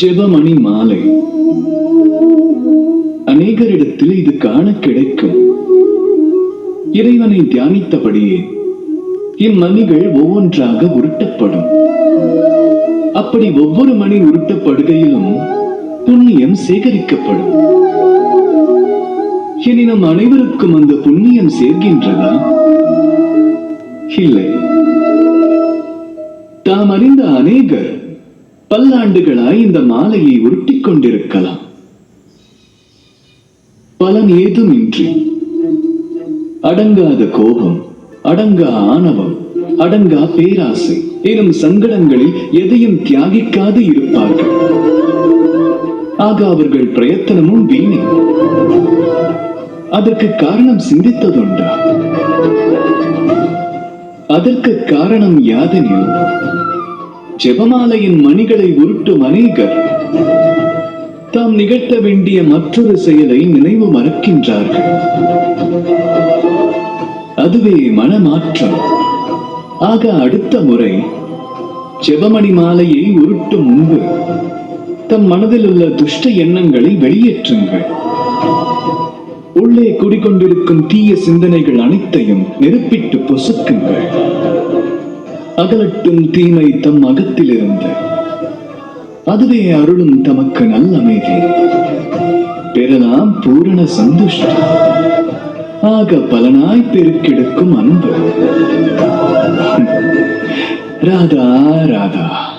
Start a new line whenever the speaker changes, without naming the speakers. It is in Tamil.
ஜெபமணி மாலை. அநேகரிடத்தில் இது காண கிடைக்கும். இறைவனை தியானித்தபடியே இம்மணிகள் ஒவ்வொன்றாக உருட்டப்படும். அப்படி ஒவ்வொரு மணி உருட்டப்படுகையிலும் புண்ணியம் சேகரிக்கப்படும். இனி நம் அனைவருக்கும் அந்த புண்ணியம் சேர்கின்றதா? இல்லை. தாம் அறிந்த அநேகர் பல்லாண்டுகளாய் இந்த மாலையை உருட்டிக் கொண்டிருக்கலாம். பலன் ஏதுமின்றி அடங்காத கோபம், அடங்கா ஆணவம், அடங்கா பேராசை எனும் சங்கடங்களில் எதையும் தியாகிக்காது இருப்பார்கள். ஆக அவர்கள் பிரயத்தனமும் வீணே. அதற்கு காரணம் சிந்தித்ததுண்டா? அதற்கு காரணம் யாதெனில், ஜெபமாலையின் மணிகளை உருட்டும் அநேகர் தாம் நிகழ்த்த வேண்டிய மற்றொரு செயலை நினைவு மறக்கின்றார்கள். அதுவே மனமாற்றம். ஆக அடுத்த முறை ஜெபமணி மாலையை உருட்டும் முன்பு தம் மனதில் உள்ள துஷ்ட எண்ணங்களை வெளியேற்றுங்கள். உள்ளே குடிக்கொண்டிருக்கும் தீய சிந்தனைகள் அனைத்தையும் நெருப்பிட்டு பொசுக்குங்கள். அகலட்டும் தீமை தம் அகத்திலிருந்து. அதுவே அருளும் தமக்கு நல்ல அமைதி. பெறலாம் பூரண சந்துஷ்டம். ஆக பலனாய் பெருக்கெடுக்கும் அன்பு. ராதா ராதா.